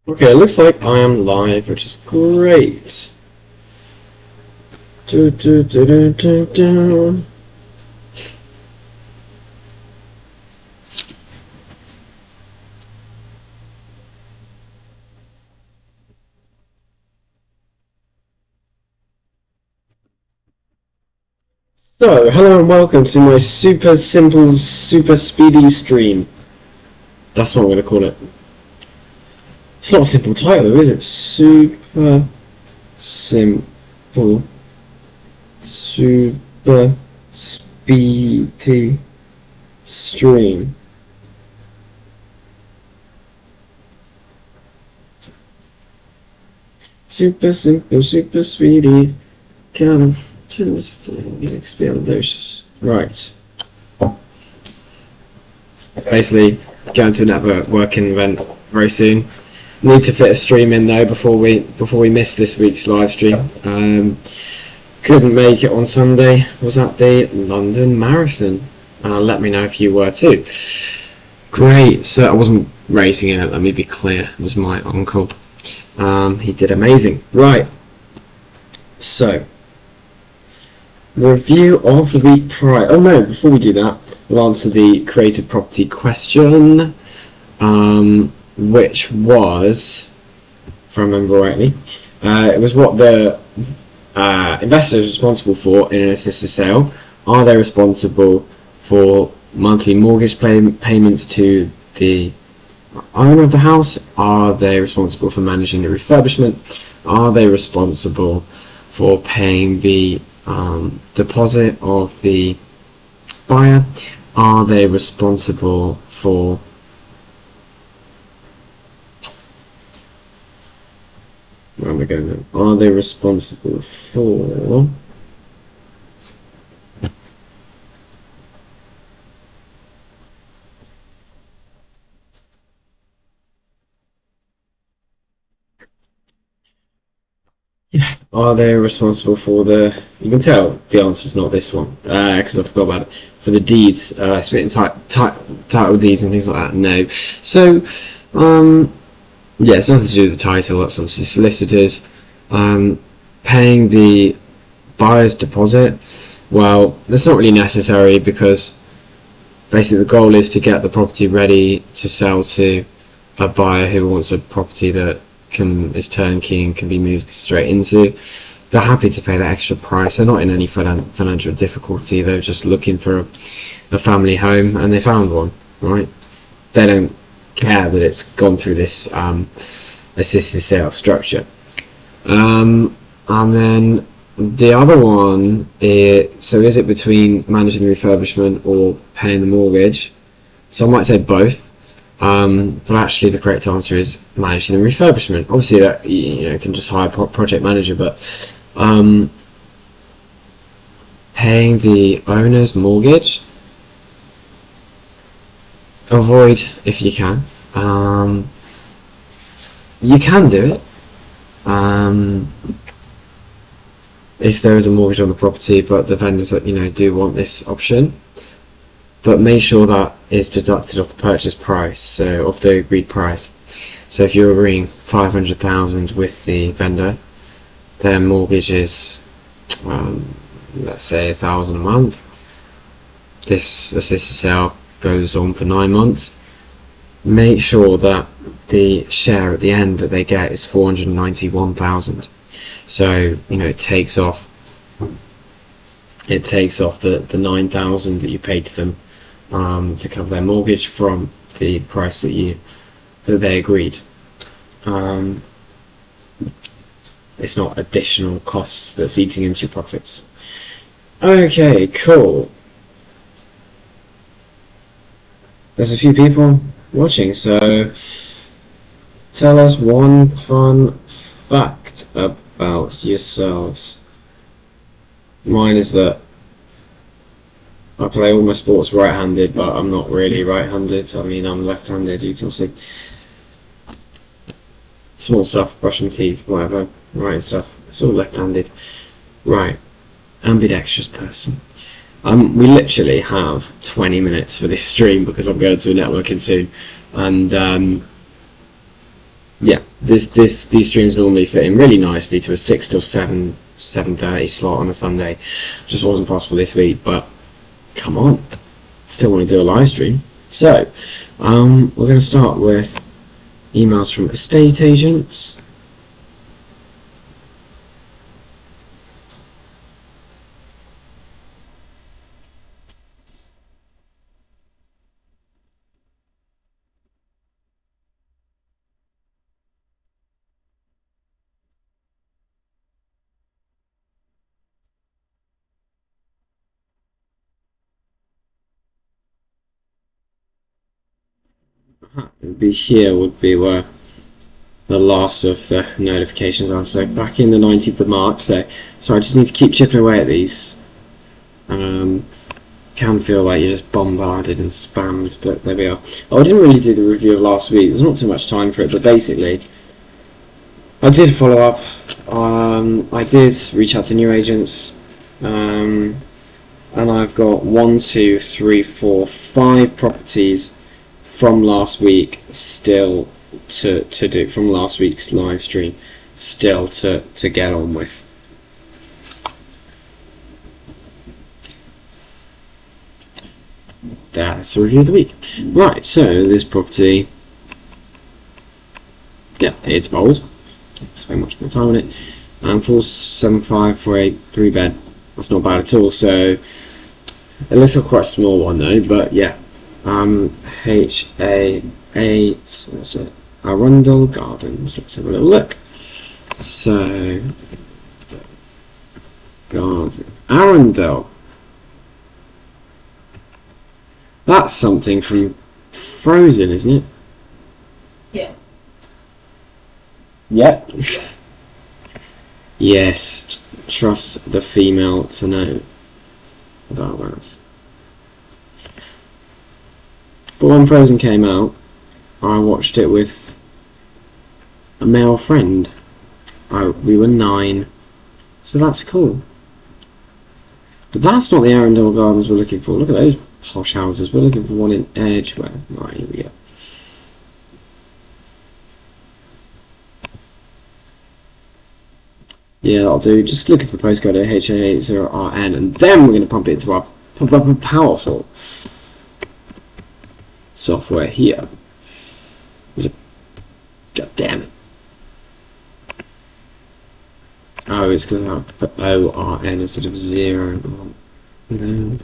Okay, it looks like I am live, which is great. Do, do, do, do, do, do. So, hello and welcome to my super simple, super speedy stream. That's what I'm going to call it. It's not a simple title, is it? Super simple, super speedy stream. Super simple, super speedy, kind of just expialidocious. Right. Basically, going to a networking event very soon. Need to fit a stream in though before we miss this week's live stream. Couldn't make it on Sunday. Was at the London Marathon. Let me know if you were too. Great. So I wasn't racing in it. Let me be clear. It was my uncle. He did amazing. Right. So review of the week prior. Oh no! Before we do that, we'll answer the creative property question. Which was, if I remember rightly, it was what the investor is responsible for in an assisted sale. Are they responsible for monthly mortgage payments to the owner of the house? Are they responsible for managing the refurbishment? Are they responsible for paying the deposit of the buyer? Are they responsible for where am I going now? Are they responsible for are they responsible for the, you can tell the answer's not this one, because I forgot about it, for the deeds, splitting title deeds and things like that? No. So, yeah, it's nothing to do with the title, that's obviously solicitors. Paying the buyer's deposit, well, that's not really necessary because basically the goal is to get the property ready to sell to a buyer who wants a property that is turnkey and can be moved straight into. They're happy to pay that extra price. They're not in any financial difficulty. They're just looking for a family home and they found one, right? They don't care that it's gone through this assisted sale structure. And then the other one is, so is it between managing the refurbishment or paying the mortgage? So I might say both. But actually the correct answer is managing the refurbishment. Obviously that, you can just hire a project manager, but paying the owner's mortgage, avoid if you can. You can do it if there is a mortgage on the property, but the vendors that do want this option. But make sure that is deducted off the purchase price, so off the agreed price. So if you're agreeing 500,000 with the vendor, their mortgage is, let's say, 1,000 a month. This assisted sale goes on for 9 months. Make sure that the share at the end that they get is 491,000. So it takes off the 9,000 that you paid to them to cover their mortgage from the price that they agreed. It's not additional costs that's eating into your profits. Okay, cool. There's a few people watching, so tell us one fun fact about yourselves. Mine is that I play all my sports right-handed, but I'm not really right-handed. I mean, I'm left-handed, you can see. Small stuff, brushing teeth, whatever, writing stuff, it's all left-handed. Right, ambidextrous person. We literally have 20 minutes for this stream because I'm going to a networking soon, and yeah, these streams normally fit in really nicely to a 6 till 7:30 slot on a Sunday. Just wasn't possible this week, but come on, still want to do a live stream. So we're going to start with emails from estate agents. Would be here would be where the last of the notifications are. So back in the 19th of March. So I just need to keep chipping away at these. Can feel like you're just bombarded and spammed, but there we are. Oh, I didn't really do the review of last week. There's not too much time for it, but basically, I did follow up. I did reach out to new agents, and I've got 1, 2, 3, 4, 5 properties from last week still to do, from last week's live stream still to get on with. That's the review of the week. Right, so this property, yeah, it's old. Spend much more time on it. 475 for a 3-bed. That's not bad at all. So it looks like quite a small one though, but yeah. HA8, what's it? Arundel Gardens. Let's have a little look. So, Garden Arundel. That's something from Frozen, isn't it? Yeah. Yep. Yes. Trust the female to know about that. But when Frozen came out, I watched it with a male friend. We were 9, so that's cool. But that's not the Arundel Gardens we're looking for. Look at those posh houses. We're looking for one in Edgware. Right, here we go. Yeah, I'll do. Just looking for postcode HA80RN, and then we're going to pump it into our powerful software here. God damn it. Oh, it's because I put ORN instead of 0. No.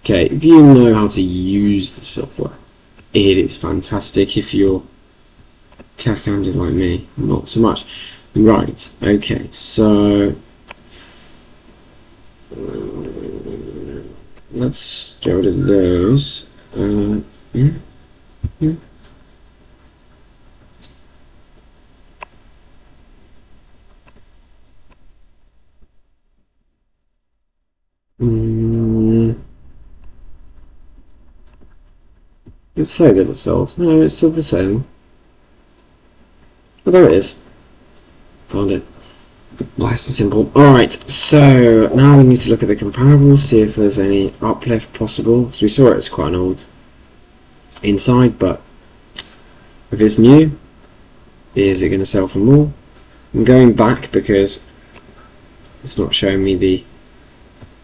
Okay, if you know how to use the software, it is fantastic. If you're cack-handed like me, not so much. Right, okay, so let's get rid of those. Yeah. It's so good at sold. No, it's still the same. But there it is. Found it. Nice and simple. Alright, so now we need to look at the comparables, see if there's any uplift possible. Because we saw it's quite an old inside, but if it's new, is it going to sell for more? I'm going back because it's not showing me the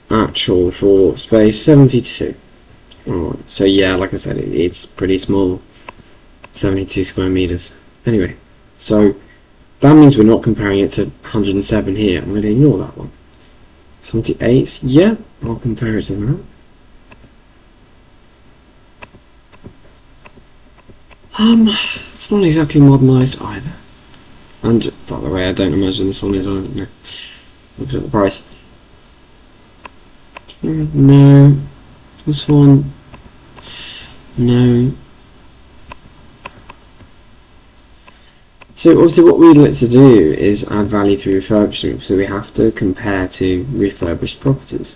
actual floor space. 72. Alright, so yeah, like I said, it's pretty small. 72 square meters. Anyway, so that means we're not comparing it to 107 here. I'm going to ignore that one. 78, yeah, I'll compare it to that. It's not exactly modernised either. And by the way, I don't imagine this one is either. No. Look at the price. No. This one. No. So obviously what we'd like to do is add value through refurbishment, so we have to compare to refurbished properties.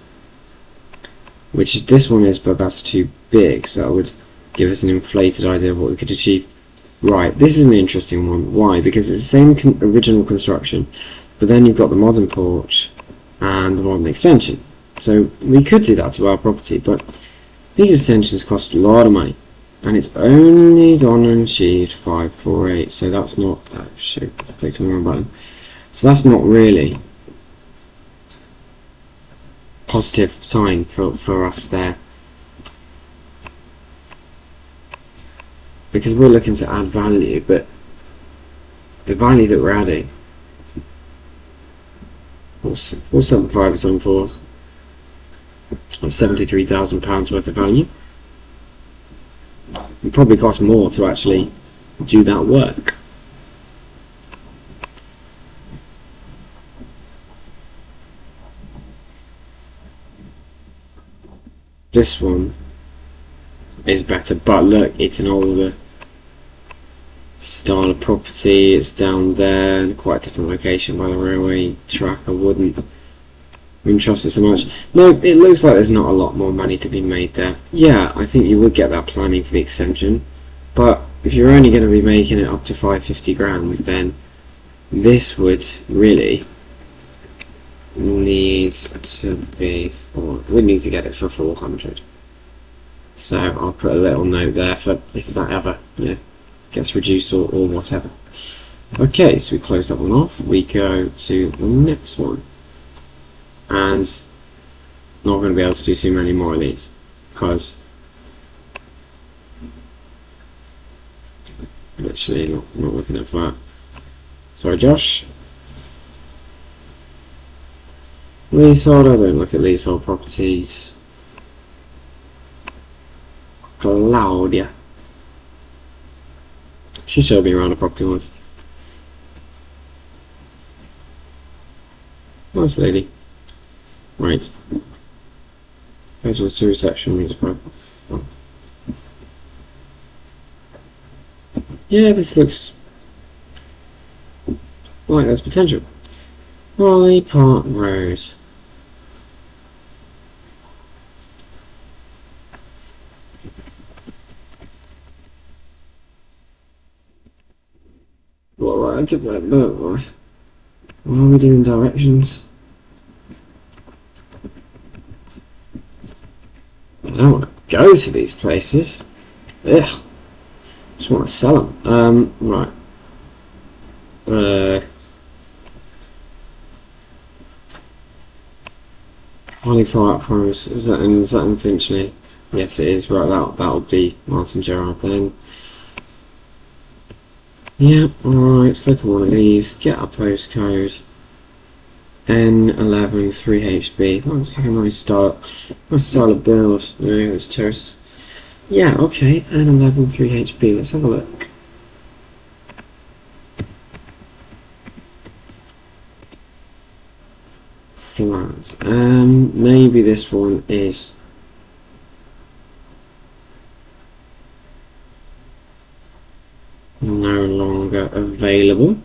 Which is, this one is, but that's too big, so that would give us an inflated idea of what we could achieve. Right, this is an interesting one. Why? Because it's the same original construction, but then you've got the modern porch and the modern extension. So we could do that to our property, but these extensions cost a lot of money. and it's only gone and achieved 548. So that's not. Oh shoot! I clicked on the wrong button. So that's not really positive sign for us there, because we're looking to add value, but the value that we're adding, 475 is on for £73,000 worth of value. It probably costs more to actually do that work. This one is better, but look, it's an older style of property. It's down there in quite a different location by the railway track. I wouldn't trust it so much. No, it looks like there's not a lot more money to be made there. Yeah, I think you would get that planning for the extension, but if you're only going to be making it up to 550 grand, then this would really needs to be for, we need to get it for 400. So I'll put a little note there for if that ever, you know, gets reduced or whatever. Okay, so we close that one off. We go to the next one, and not going to be able to do too many more of these because literally not looking at that. Sorry, Josh. Leasehold, I don't look at leasehold properties. Claudia. She showed me around a property once. Nice lady. Right. Entrance to reception means private. Oh. Yeah, this looks like there's potential. Raleigh Park Road. Why are we doing directions? I don't want to go to these places. Ugh. Just want to sell them. Right. Holly Park Forest, is that in Finchley? Yes, it is. Right, that'll be Martin Gerard then. Yeah, alright, let's look at one of these. Get our postcode. N11 3HB. That looks like a nice style of build. No, it's terrace. Yeah, okay, N11 3HB. Let's have a look. Flat. Maybe this one is no longer available.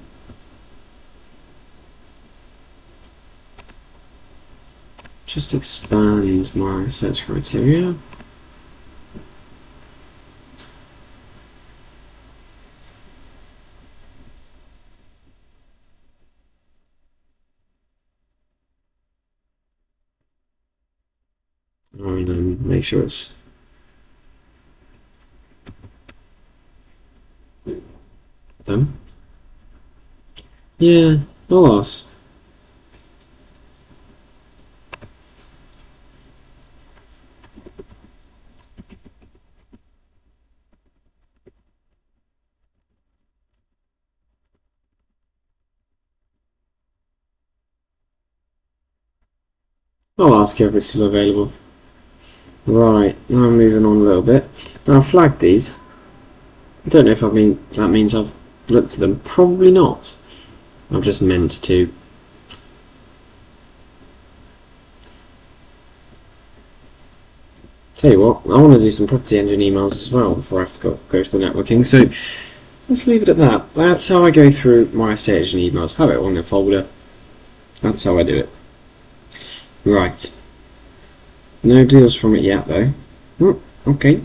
Just expand my search criteria. And make sure it's done. Yeah, I'll ask. I'll ask you if it's still available. Right, now I'm moving on a little bit. Now I've flagged these. I don't know if that means I've looked at them. Probably not. I've just meant to. Tell you what, I want to do some property engine emails as well before I have to go to the networking. So let's leave it at that. That's how I go through my estate agent emails. Have it on a folder. That's how I do it. Right. No deals from it yet though. Okay.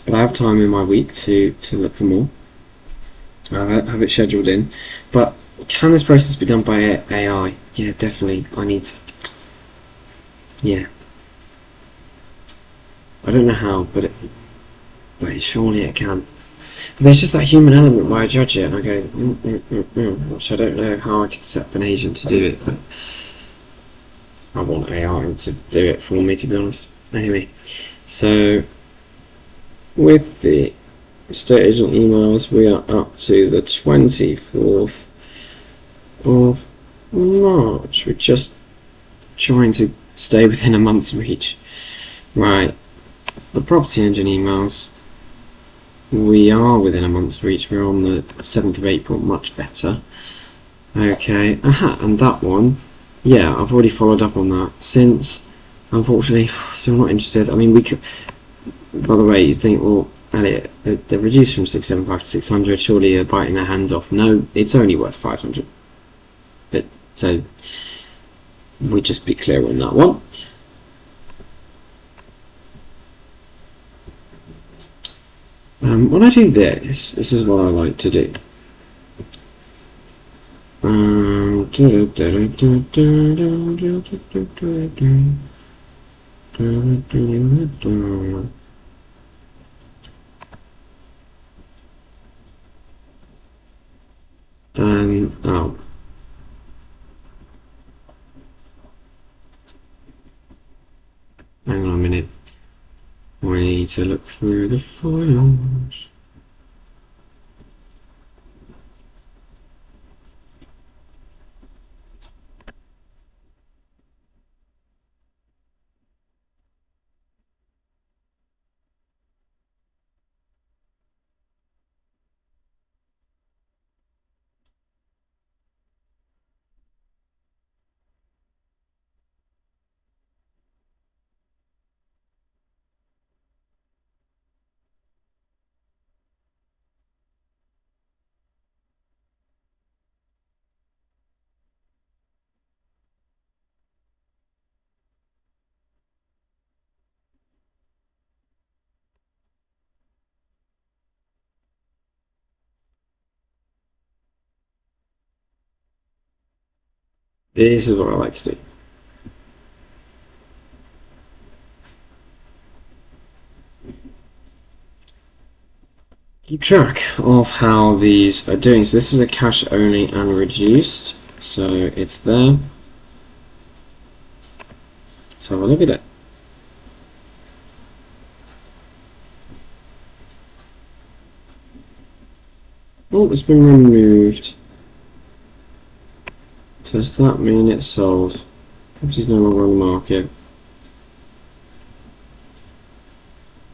But I have time in my week to look for more. I have it scheduled in. But can this process be done by AI? Yeah, definitely. I need to. Yeah. I don't know how, but but surely it can. There's just that human element where I judge it and I go, which I don't know how I could set up an agent to do it, but I want AI to do it for me, to be honest. Anyway, so with the estate agent emails, we are up to the 24th of March. We're just trying to stay within a month's reach. Right, the property engine emails, we are within a month's reach. We're on the 7th of April, much better. Okay, and that one, yeah, I've already followed up on that since, unfortunately, still not interested. I mean, we could, by the way, you think, well, Elliot, they're reduced from 675 to 600, surely you're biting their hands off. No, it's only worth 500. So, we just be clear on that one. When I do this is what I like to do. Oh. Hang on a minute. We need to look through the files. This is what I like to do. Keep track of how these are doing. So this is a cash only and reduced. So it's there. So have a look at it. Oh, it's been removed. Does that mean it's sold? Property's no longer on the market.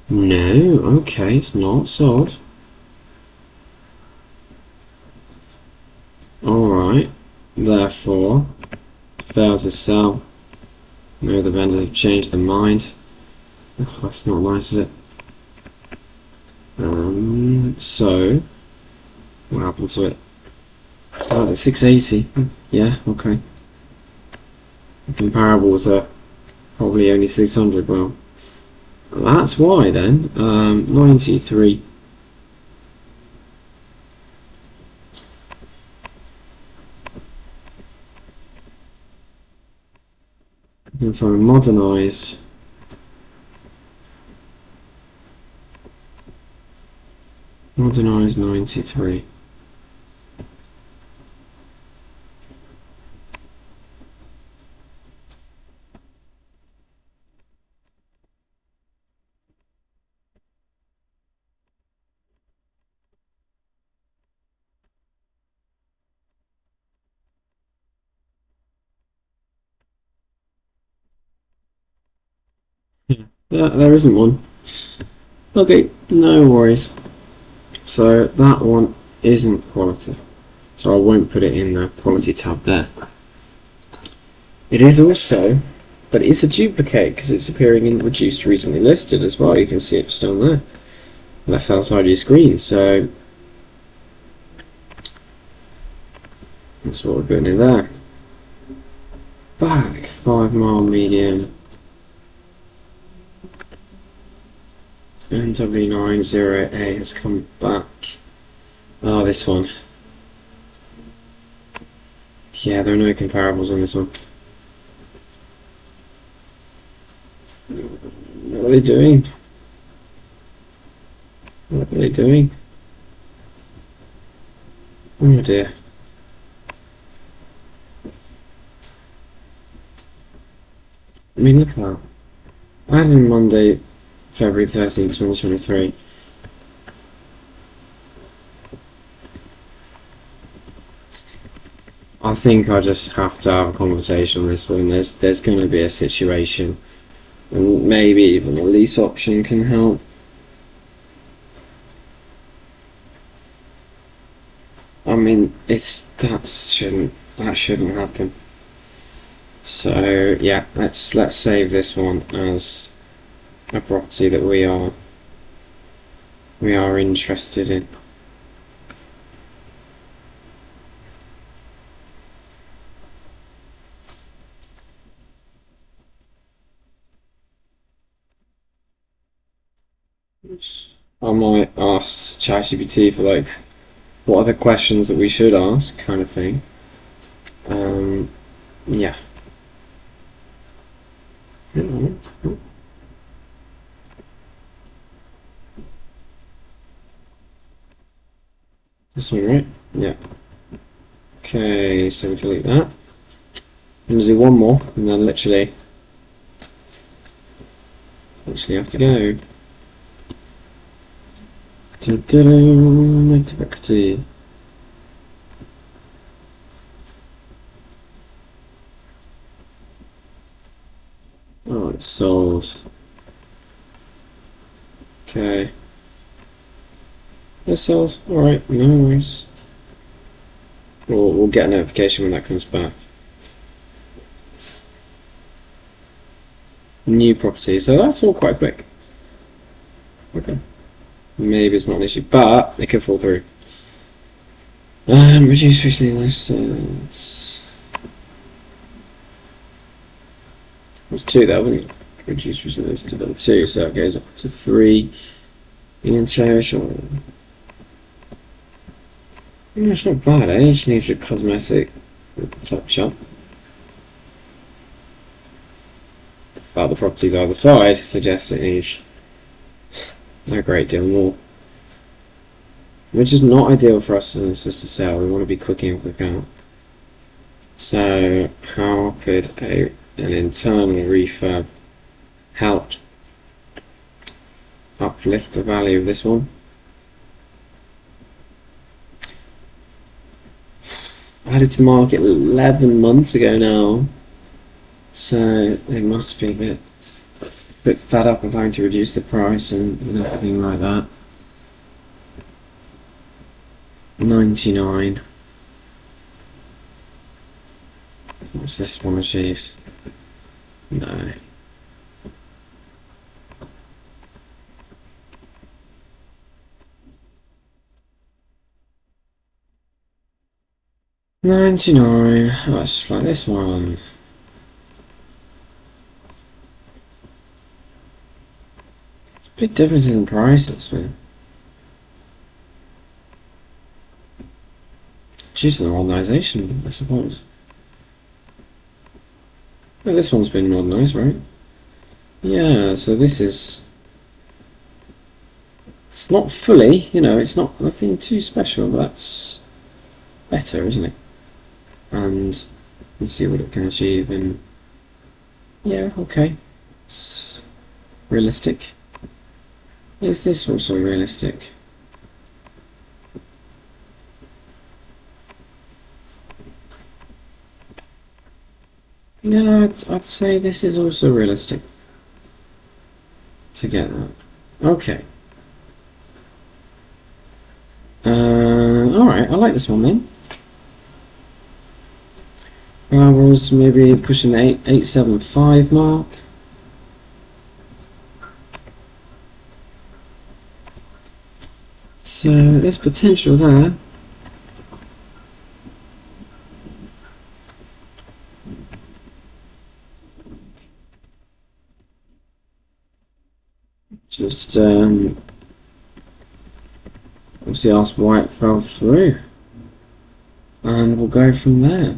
No, okay, it's not sold. Alright, therefore, failed to sell. No, the vendors have changed their mind. Oh, that's not nice, is it? So, what happened to it? Started at 680. Yeah, okay. The comparables are probably only 600. Well, that's why then. 93. And for a modernised. Modernised 93. Yeah, there isn't one. Okay, no worries. So that one isn't quality. So I won't put it in the quality tab there. It is also, but it's a duplicate because it's appearing in reduced recently listed as well. You can see it just down there, left hand side of your screen. So that's what we're putting in there. Back 5 mile median. NW90A has come back. Oh, this one. Yeah, there are no comparables on this one. What are they doing? What are they doing? Oh dear. I mean, look at that. Added in Monday, February 13th, 2023. I think I just have to have a conversation on this one. There's going to be a situation, and maybe even a lease option can help. I mean, that shouldn't happen. So yeah, let's save this one as a property that we are interested in. I might ask ChatGPT for like what are the questions that we should ask, kind of thing. Yeah. This one, right? Yeah. Okay, so we delete that. I'm gonna do one more, and then literally have to go. Negative equity. Oh, it's sold. Okay. It's sold. Alright, no worries. We'll get a notification when that comes back. New property, so that's all quite quick. Okay. Maybe it's not an issue, but it could fall through. Reduce recently listed. It's 2 that wouldn't reduce recently listed to 2, so it goes up to 3. Ian Cherish. Yeah, it's not bad, eh? It just needs a cosmetic touch up. But the properties either side suggest it needs a great deal more. Which is not ideal for us as just a sale. We want to be quick in, quick out. So how could an internal refurb help uplift the value of this one? Added to the market 11 months ago now, so they must be a bit fed up of having to reduce the price and everything like that. 99. What's this one achieved? No. $99. Oh, it's just like this one. Big differences in prices, man. Due to the modernisation, I suppose. Well, this one's been modernised, right? Yeah, so this is... It's not fully, it's not nothing too special, but that's better, isn't it? And let's see what it can achieve in... Yeah, okay. It's realistic. Is this also realistic? Yeah, I'd say this is also realistic to get that. Okay. Alright, I like this one then. Was maybe pushing the 875 mark. So there's potential there. Just obviously ask why it fell through, and we'll go from there.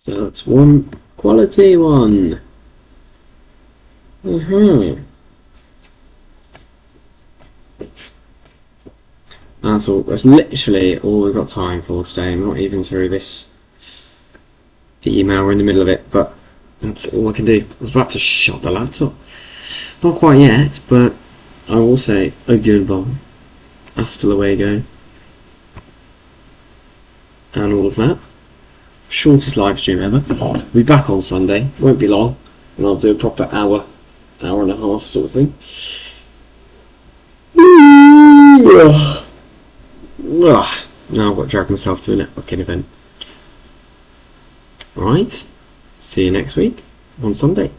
So that's one quality one. That's all. That's literally all we've got time for today. I'm not even through this email. We're in the middle of it, but that's all I can do. I was about to shut the laptop. Not quite yet, but I will say a goodbye. Hasta luego. And all of that. Shortest live stream ever. We'll be back on Sunday. Won't be long. And I'll do a proper hour and a half sort of thing. Now I've got to drag myself to a networking event. Alright, see you next week on Sunday.